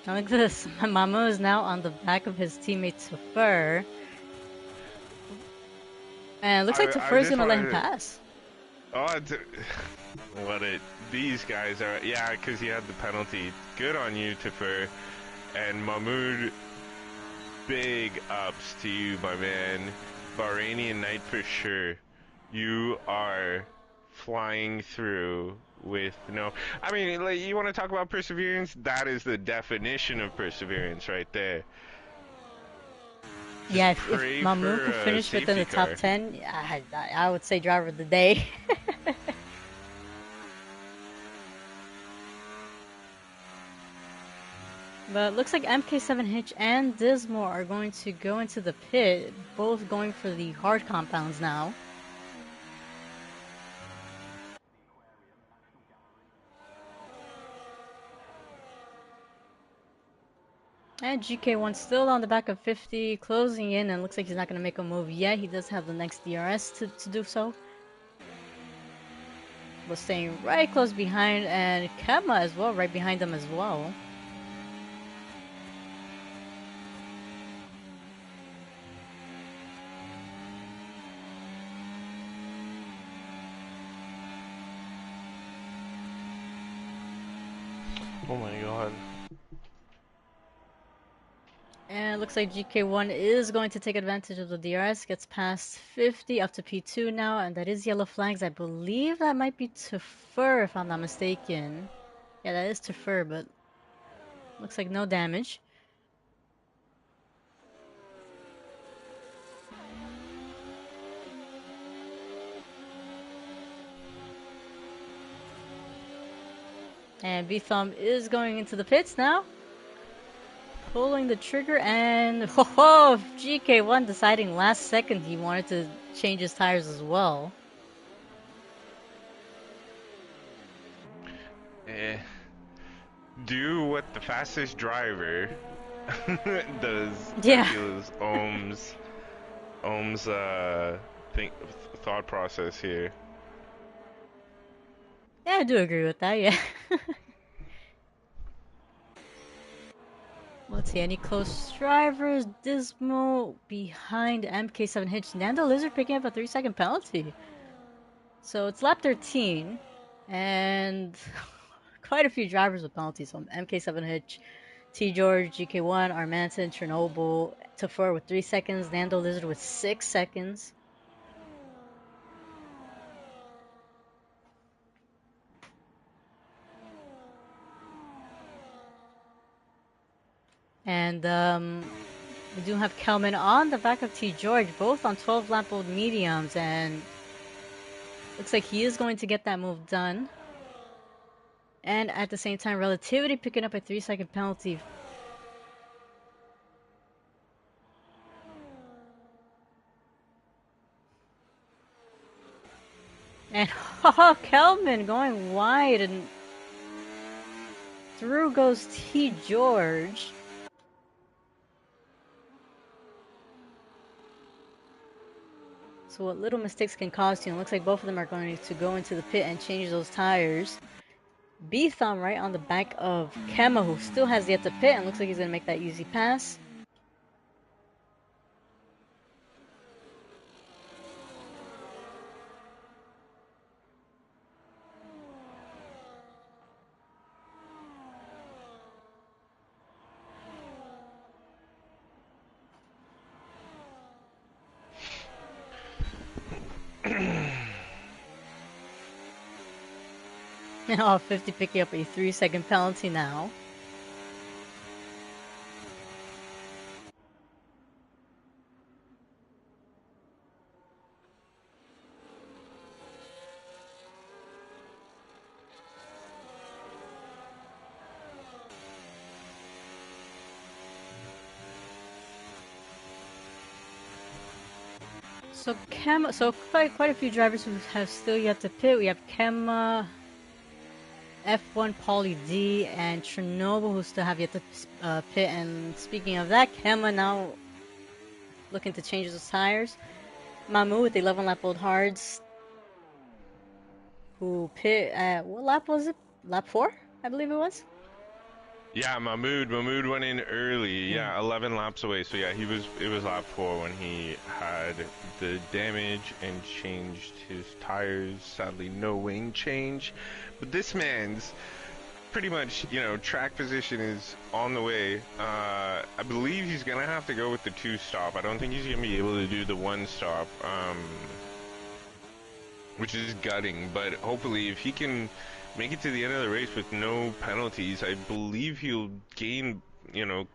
Now look at this. Mamu is now on the back of his teammate Tafur. And it looks like Tafur is going to let him pass. Oh, these guys are, yeah, because he had the penalty. Good on you, Tafur. And Mahmood, big ups to you, my man. Bahrainian Knight for sure. You are flying through with no... I mean, like, you want to talk about perseverance? That is the definition of perseverance right there. Yeah, if pray Mamu for could a finish within safety the top car. 10, I would say driver of the day. But looks like MK7 Hitch and Dismal are going to go into the pit, both going for the hard compounds now. And GK1 still on the back of 50, closing in, and looks like he's not going to make a move yet. He does have the next DRS to do so. But staying right close behind, and Kema as well, right behind him as well. Oh my god. And it looks like GK1 is going to take advantage of the DRS, gets past 50 up to P2 now, and that is yellow flags. I believe that might be to Fur if I'm not mistaken. Yeah, that is to Fur, but looks like no damage. And B-Thumb is going into the pits now. Pulling the trigger, and ho, GK1 deciding last second he wanted to change his tires as well. Do what the fastest driver does. Yeah. I feel is Ohm's thought process here. Yeah, I do agree with that, yeah. Let's see, any close drivers? Dismal behind MK7 Hitch. Nando Lizard picking up a 3-second penalty. So it's lap 13, and quite a few drivers with penalties on MK7 Hitch, T George, GK1, Armanton, Chernobyl, Tafur with 3 seconds, Nando Lizard with 6 seconds. And we do have Kelman on the back of T George, both on 12 lap old mediums, and looks like he is going to get that move done. And at the same time, Relativity picking up a 3-second penalty. And Kelman going wide, and through goes T George. So what little mistakes can cost you. And it looks like both of them are going to go into the pit and change those tires. B-Thumb right on the back of Kema, who still has yet to pit, and looks like he's going to make that easy pass. Oh, 50 picking up a 3-second penalty now. So quite a few drivers who have still yet to pit. We have Kema, F1 Pauly D, and Chernobyl who still have yet to pit. And speaking of that, Kema now looking to change his tires. Mamu with 11 lap old hards, who pit at, what lap was it? Lap 4, I believe it was. Yeah, Mahmoud went in early. Yeah, 11 laps away. So yeah, it was lap 4 when he had the damage and changed his tires. Sadly, no wing change. But this man's pretty much, you know, track position is on the way. I believe he's gonna have to go with the 2-stop. I don't think he's gonna be able to do the 1-stop, which is gutting. But hopefully, if he can make it to the end of the race with no penalties, I believe he'll gain, you know,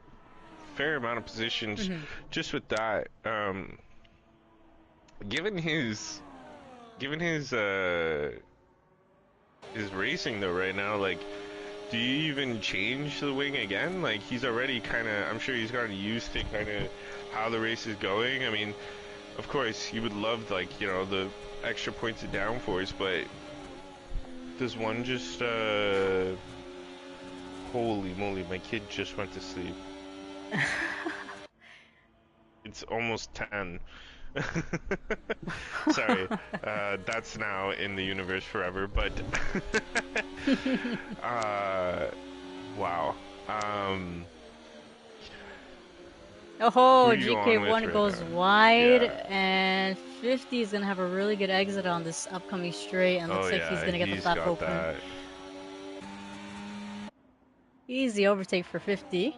fair amount of positions just with that. Given his his racing though right now, like, do you even change the wing again? Like, he's already kind of, I'm sure he's gotten used to kind of how the race is going. I mean, of course, he would love, like, you know, the extra points of downforce, but does one just, holy moly, my kid just went to sleep. It's almost 10. Sorry, that's now in the universe forever, but wow. Oh, Who you on with GK1 right goes now? wide, Yeah. and 50 is gonna have a really good exit on this upcoming straight, and looks Oh like he's yeah, gonna get the he's flap got open. that. Easy overtake for 50.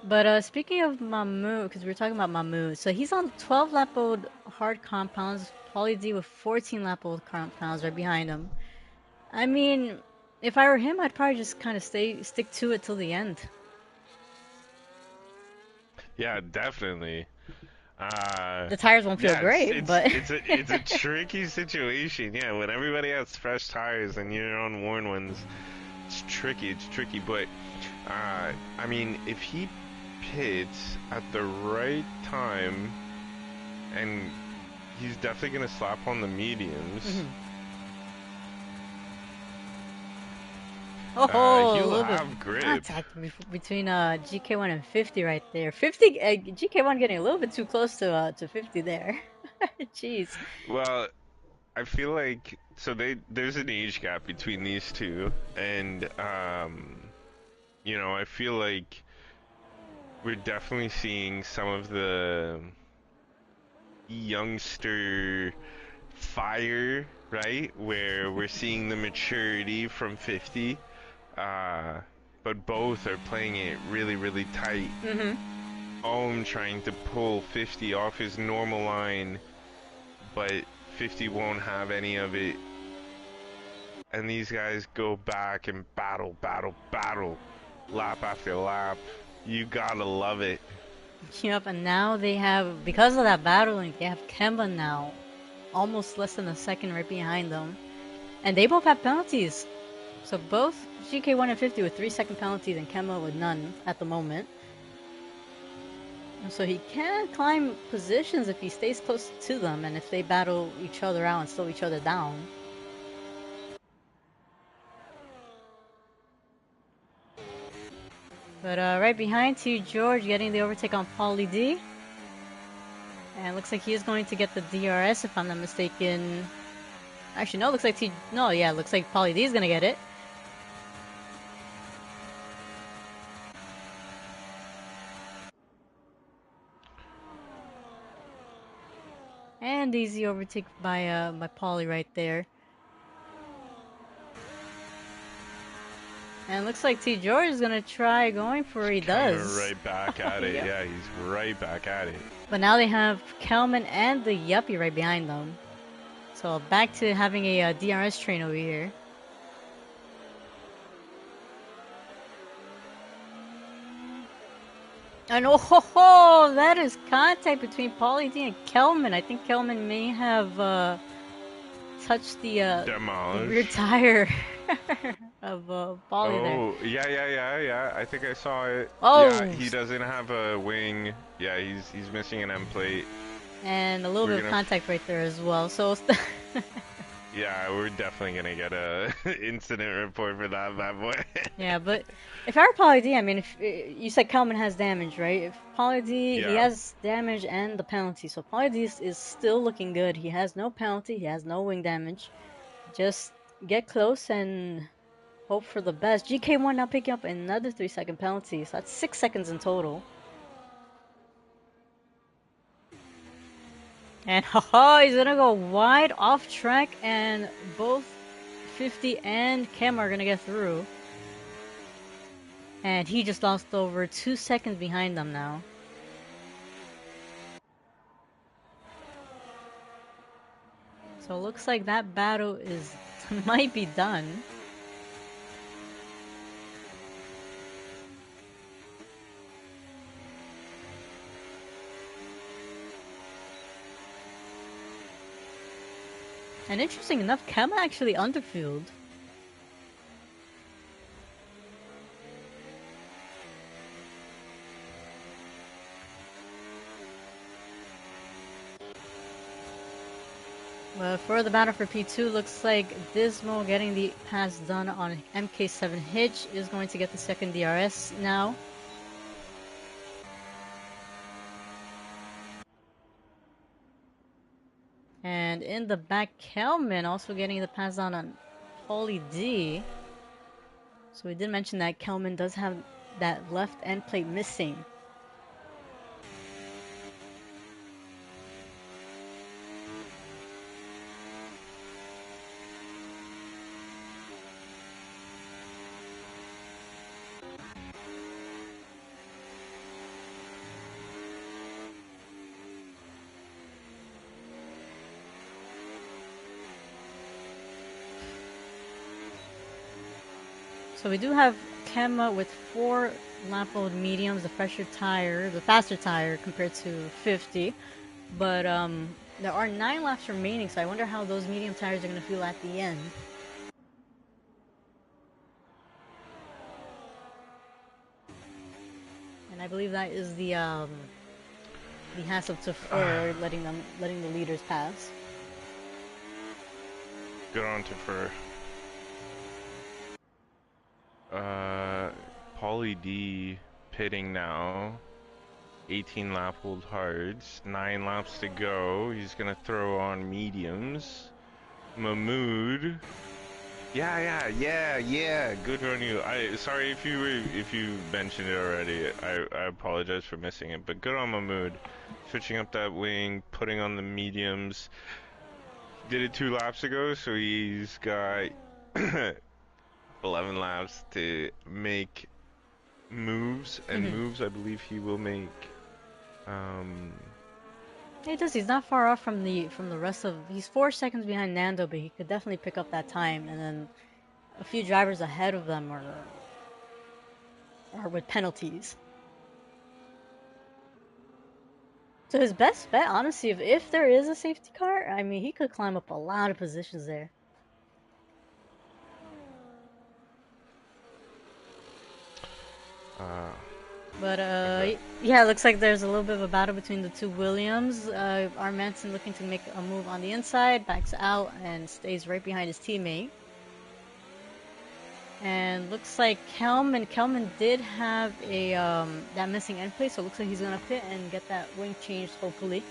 But speaking of Mamu, because we were talking about Mamu, so he's on 12 lap old hard compounds, Poly D with 14 lap old compounds right behind him. I mean, if I were him, I'd probably just kind of stick to it till the end. Yeah, definitely. The tires won't feel Yeah, it's great, but it's a tricky situation. Yeah, when everybody has fresh tires and you're on worn ones, it's tricky. It's tricky, but I mean, if he pits at the right time, and he's definitely gonna slap on the mediums. Oh, a He'll little bit have of grip. contact between GK1 and 50 right there. 50 GK1 getting a little bit too close to 50 there. Jeez. Well, I feel like so there's an age gap between these two, and you know, I feel like we're definitely seeing some of the youngster fire, right? Where we're seeing the maturity from 50, but both are playing it really, really tight. Ohm trying to pull 50 off his normal line, but 50 won't have any of it. And these guys go back and battle, lap after lap. You gotta love it. Yep, and now they have, because of that battling, they have Kemba now, almost less than a second right behind them. And they both have penalties. So both GK1 and 50 with 3-second penalties and Kemba with none at the moment. And so he can climb positions if he stays close to them and if they battle each other out and slow each other down. But right behind T. George getting the overtake on Pauly D. And looks like he is going to get the DRS if I'm not mistaken. Actually, no, looks like looks like Pauly D is going to get it. And easy overtake by Pauly right there. And looks like T. George is gonna try going for it. He does. Right back at it. Yep. Yeah, he's right back at it. But now they have Kelman and the Yuppie right behind them. So back to having a DRS train over here. And oh, that is contact between Pauly D and Kelman. I think Kelman may have touched the rear tire of Pauly there. Oh, yeah. I think I saw it. Oh. Yeah, he doesn't have a wing. Yeah, he's missing an M plate. And a little bit of contact right there as well. So. Yeah, we're definitely gonna get a incident report for that bad boy. Yeah, but if I were Pauly D, I mean, if you said Kelman has damage, right? If Pauly D, he has damage and the penalty, so Pauly D is still looking good. He has no penalty, he has no wing damage. Just get close and hope for the best. GK1 now picking up another 3-second penalty, so that's 6 seconds in total. And he's gonna go wide off track, and both 50 and Kem are gonna get through. And he just lost over 2 seconds behind them now. So it looks like that battle might be done. And interesting enough, Kema actually underfueled. But for the battle for P2, looks like Dismal getting the pass done on MK7 Hitch is going to get the second DRS now. And in the back, Kelman also getting the pass down on Paulie D. So we did mention that Kelman does have that left end plate missing. So we do have Kema with 4 lap load mediums, the fresher tire, the faster tire compared to 50. But there are 9 laps remaining, so I wonder how those medium tires are going to feel at the end. And I believe that is the hassle to Fur letting the leaders pass. Good on to Fur. Paulie D pitting now. 18 lap hold hards. 9 laps to go. He's gonna throw on mediums. Mahmood. Yeah. Good on you. Sorry if you mentioned it already. I apologize for missing it, but good on Mahmood. Switching up that wing, putting on the mediums. Did it 2 laps ago, so he's got 11 laps to make moves, and moves I believe he will make. He does. He's not far off from the rest of. He's 4 seconds behind Nando, but he could definitely pick up that time. And then a few drivers ahead of them are with penalties. So his best bet, honestly, if there is a safety car, I mean, he could climb up a lot of positions there. But yeah, it looks like there's a little bit of a battle between the two Williams. R. Manson looking to make a move on the inside, backs out and stays right behind his teammate. And looks like Kelman did have a that missing end plate, so it looks like he's gonna pit and get that wing changed, hopefully.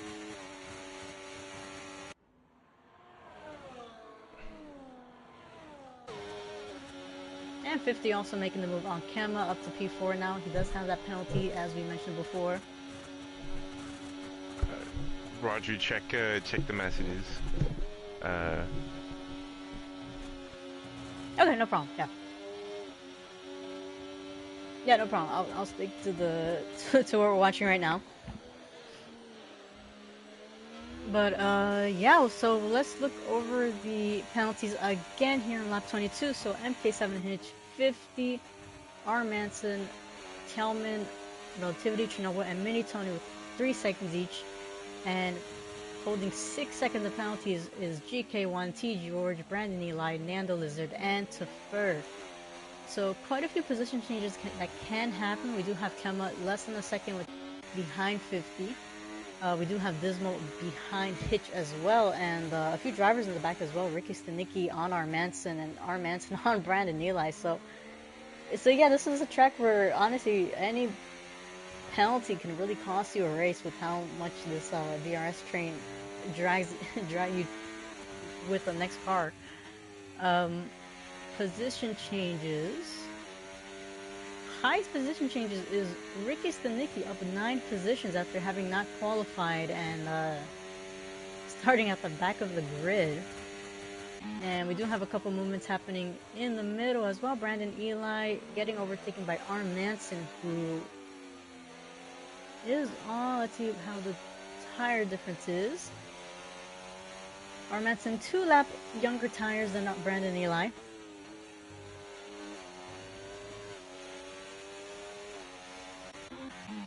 And 50 also making the move on Kema up to P4 now. He does have that penalty, as we mentioned before. Roger, check the messages. Okay, no problem. Yeah, no problem. I'll stick to the to what we're watching right now. But yeah, so let's look over the penalties again here in lap 22. So MK7 Hitch 50, R. Manson, Kelman, Relativity, Chernobyl, and Mini Tony with 3 seconds each. And holding 6 seconds of penalties is GK1, T. George, Brandon Eli, Nando Lizard, and Tafur. So quite a few position changes that can happen. We do have Kema less than a second behind 50. We do have Dismal behind Hitch as well, and a few drivers in the back as well. Ricky Stanicki on R. Manson and R. Manson on Brandon Eli. So yeah, this is a track where honestly any penalty can really cost you a race with how much this DRS train drag you with the next car. Position changes. Highest position changes is Ricky Stanicki up 9 positions after having not qualified and starting at the back of the grid. And we do have a couple movements happening in the middle as well. Brandon Eli getting overtaken by R. Manson, who is on. Let's see how the tire difference is. R. Manson 2 lap younger tires than Brandon Eli.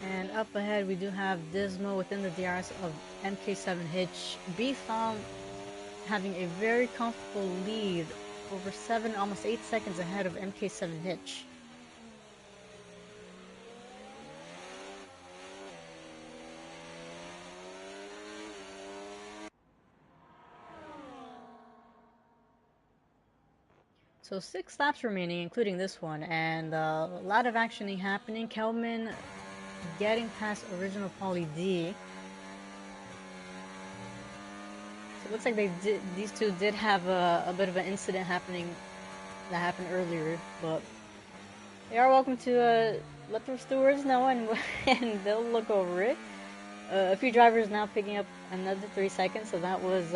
And up ahead, we do have Dismo within the DRS of MK7 Hitch. B-Thom having a very comfortable lead, over 7, almost 8 seconds ahead of MK7 Hitch. So 6 laps remaining, including this one, and a lot of action happening. Kelman getting past original Pauly D. So it looks like these two did have a bit of an incident happening that happened earlier, but they are welcome to let their stewards know, and they'll look over it. A few drivers now picking up another 3 seconds, so that was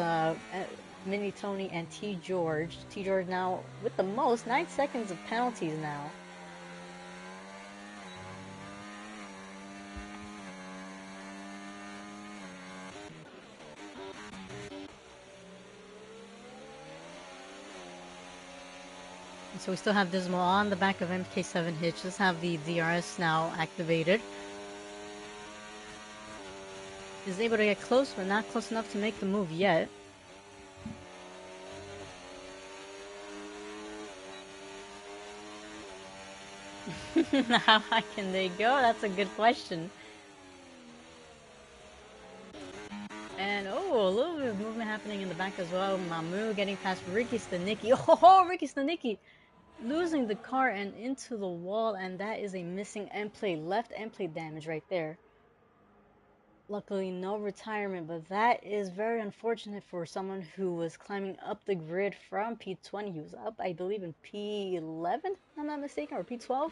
Mini Tony and T George. T George now with the most, 9 seconds of penalties now. So we still have Dismal on the back of MK7 Hitch. Let's have the DRS now activated. Is able to get close, but not close enough to make the move yet. How high can they go? That's a good question. And oh, a little bit of movement happening in the back as well. Mamu getting past Ricky Stanicki. Oh, Ricky Stanicki losing the car and into the wall, and that is a missing end plate, left end plate damage right there. Luckily, no retirement, but that is very unfortunate for someone who was climbing up the grid from P20. He was up, I believe, in P11, if I'm not mistaken, or P12.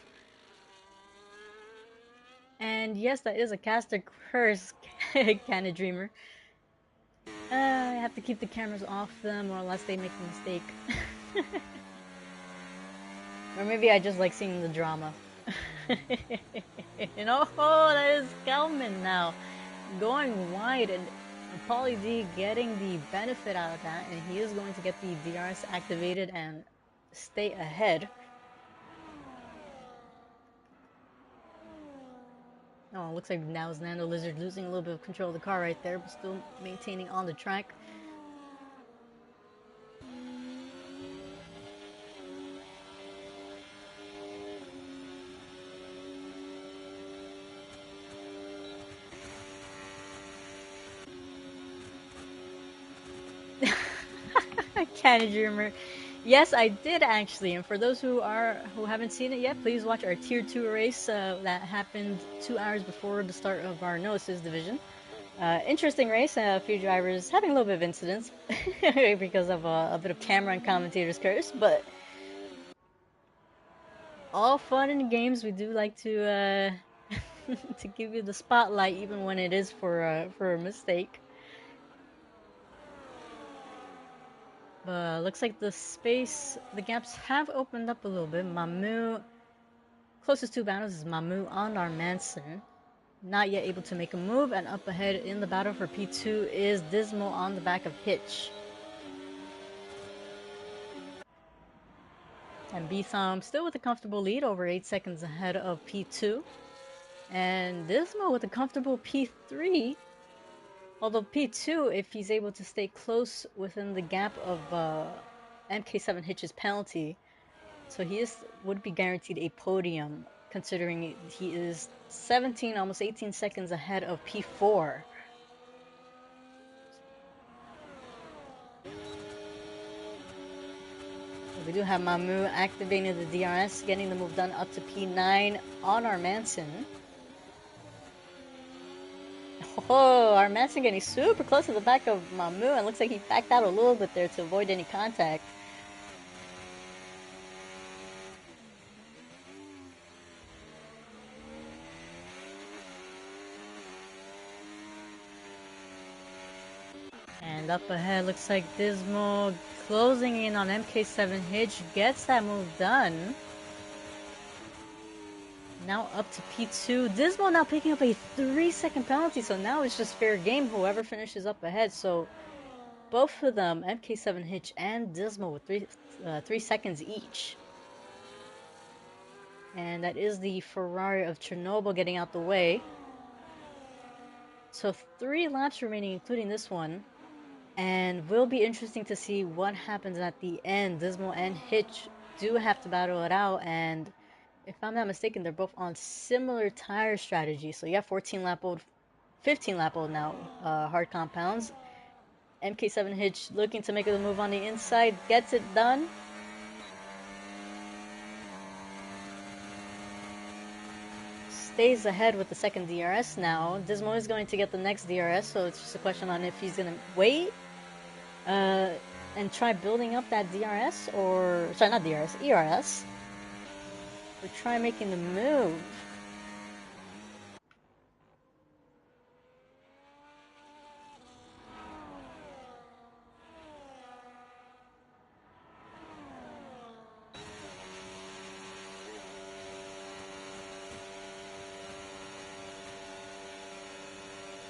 And yes, that is a caster curse, Canna Dreamer. I have to keep the cameras off them, or else they make a mistake. Or maybe I just like seeing the drama. You know, oh, that is Kelman now. Going wide, and Pauly D getting the benefit out of that, and he is going to get the DRS activated and stay ahead. Oh, it looks like now is Nando Lizard losing a little bit of control of the car right there, but still maintaining on the track. Canna Dreamer. Yes, I did actually, and for those who haven't seen it yet, please watch our Tier 2 race that happened 2 hours before the start of our No Assist division. Interesting race, a few drivers having a little bit of incidents because of a bit of camera and commentators curse, but all fun and games. We do like to to give you the spotlight even when it is for a mistake. But looks like the gaps have opened up a little bit. Mamu, closest two battles is Mamu on our Manson. Not yet able to make a move, and up ahead in the battle for P2 is Dismal on the back of Hitch. And B-Thumb still with a comfortable lead, over 8 seconds ahead of P2. And Dismal with a comfortable P3. Although P2, if he's able to stay close within the gap of MK7 Hitch's penalty, so he would be guaranteed a podium, considering he is 17, almost 18 seconds ahead of P4. So we do have Mamu activating the DRS, getting the move done up to P9 on our Manson. Oh, our Manson getting super close to the back of Mamu, and looks like he backed out a little bit there to avoid any contact. And up ahead, looks like Dismal closing in on MK7 Hitch, gets that move done. Now up to P2. Dismal now picking up a 3-second penalty, so now it's just fair game, whoever finishes up ahead. So both of them, MK7 Hitch and Dismal, with 3 seconds each. And that is the Ferrari of Chernobyl getting out the way. So 3 laps remaining, including this one. And will be interesting to see what happens at the end. Dismal and Hitch do have to battle it out, and if I'm not mistaken, they're both on similar tire strategy. So you have 14 lap old, 15 lap old now, hard compounds. MK7 Hitch looking to make the move on the inside, gets it done. Stays ahead with the second DRS now. Dismal is going to get the next DRS, so it's just a question on if he's going to wait and try building up that DRS, or, sorry, not DRS, ERS, or try making the move.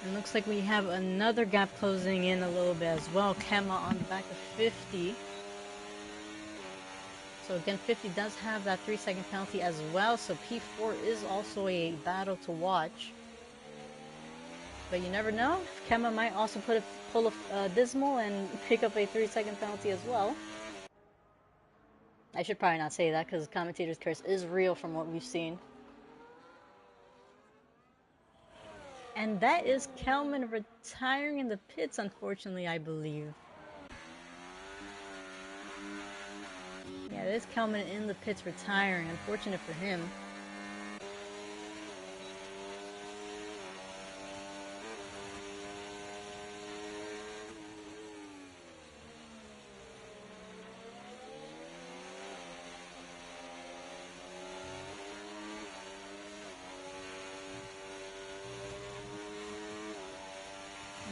And looks like we have another gap closing in a little bit as well. Kemma on the back of 50. So again, 50 does have that 3-second penalty as well. So P4 is also a battle to watch. But you never know. Kemma might also pull a Dismal and pick up a 3-second penalty as well. I should probably not say that because commentator's curse is real from what we've seen. And that is Kelman retiring in the pits, unfortunately, I believe. Yeah, it is Kelman in the pits retiring. Unfortunate for him.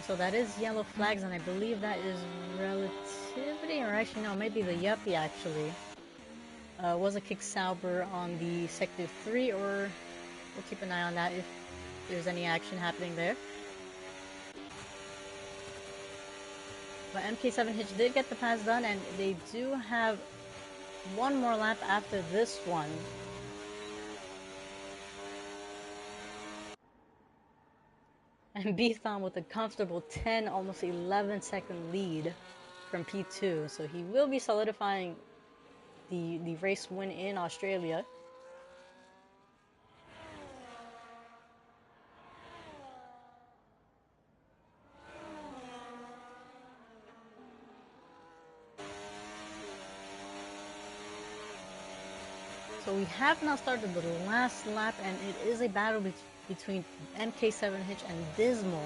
So that is yellow flags, and I believe that is relativity, or actually no, maybe the Yuppie actually. Was a kick Sauber on the sector 3, or we'll keep an eye on that if there's any action happening there. But MK7 Hitch did get the pass done, and they do have one more lap after this one. And Bethon with a comfortable 10, almost 11 second lead from P2. So he will be solidifying the race win in Australia. So we have now started the last lap, and it is a battle between MK7 Hitch and Dismal.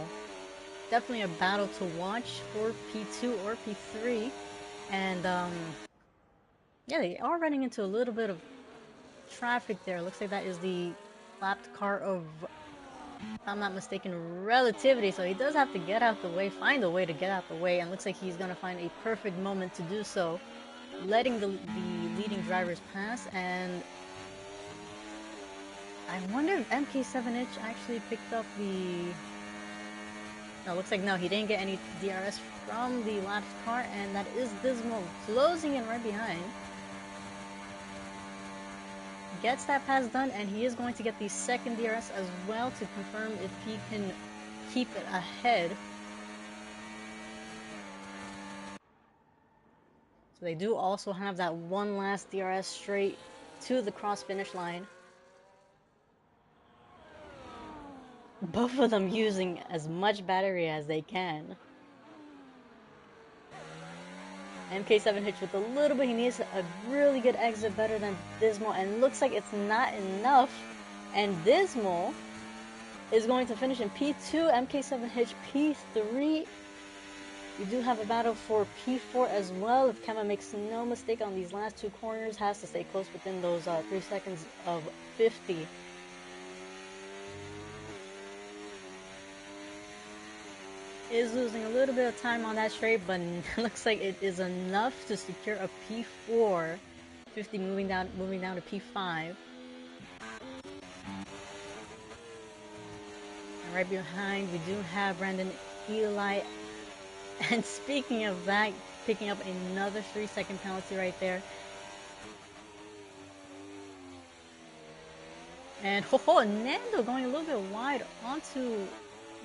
Definitely a battle to watch for P2 or P3. And yeah, they are running into a little bit of traffic there. Looks like that is the lapped car of, if I'm not mistaken, Relativity. So he does have to get out the way, find a way to get out the way, and looks like he's going to find a perfect moment to do so, letting the leading drivers pass. And I wonder if MK7H actually picked up the... No, looks like no, he didn't get any DRS from the lapped car, and that is Dismal closing in right behind. Gets that pass done, and he is going to get the second DRS as well to confirm if he can keep it ahead. So they do also have that one last DRS straight to the cross finish line. Both of them using as much battery as they can. MK7 Hitch with a little bit, he needs a really good exit, better than Dismal, and looks like it's not enough. And Dismal is going to finish in P2, MK7 Hitch P3. We do have a battle for P4 as well. If Kemma makes no mistake on these last two corners, has to stay close within those 3 seconds of 50. Is losing a little bit of time on that straight, but looks like it is enough to secure a P4. 50 moving down to P5. And right behind, we do have Brandon Eli. And speaking of that, picking up another 3-second penalty right there. And Nando going a little bit wide onto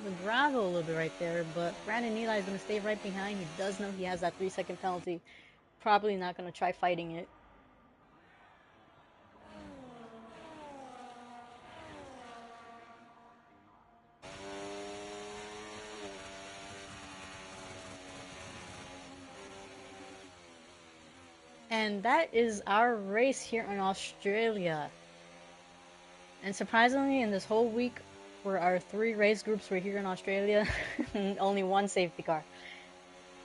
the gravel a little bit right there, but Brandon Eli is going to stay right behind. He does know he has that 3-second penalty. Probably not going to try fighting it. And that is our race here in Australia. And surprisingly, in this whole week, where our 3 race groups were here in Australia, only 1 safety car.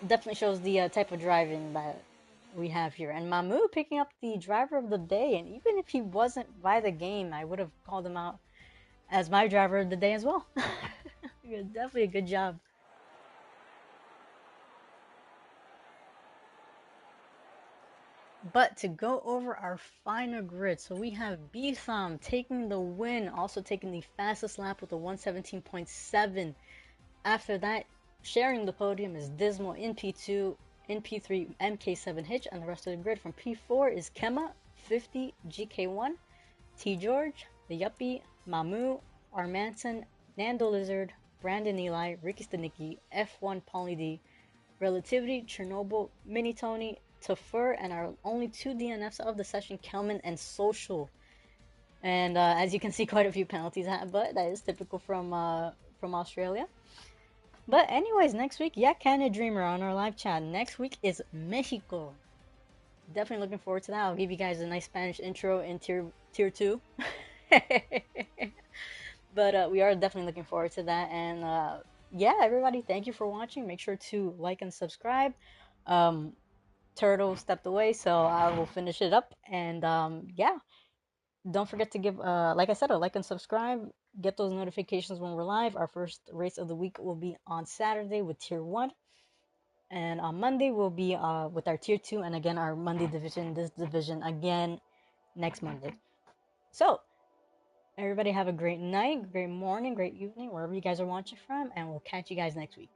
Definitely shows the type of driving that we have here. And Mamu picking up the driver of the day. And even if he wasn't by the game, I would have called him out as my driver of the day as well. Definitely a good job. But to go over our final grid, so we have Bitham taking the win, also taking the fastest lap with a 117.7. After that, sharing the podium is Dismal in P2, in P3 MK7 Hitch, and the rest of the grid from P4 is Kema, 50, GK1, T George, The Yuppie, Mamu, Armanson, Nando Lizard, Brandon Eli, Ricky Stanicki, F1 Pauly D, Relativity, Chernobyl, Mini Tony, Tafur, and our only 2 DNFs of the session, Kelman and Social. And as you can see, quite a few penalties, but that is typical from Australia. But anyways, next week, yeah, Canada Dreamer on our live chat. Next week is Mexico. Definitely looking forward to that. I'll give you guys a nice Spanish intro in tier 2. But we are definitely looking forward to that. And yeah, everybody, thank you for watching. Make sure to like and subscribe. Turtle stepped away, so I will finish it up. And yeah, don't forget to give, like I said, a like and subscribe. Get those notifications when we're live. Our first race of the week will be on Saturday with Tier 1. And on Monday, we'll be with our Tier 2. And again, our Monday division, this division again next Monday. So, everybody have a great night, great morning, great evening, wherever you guys are watching from. And we'll catch you guys next week.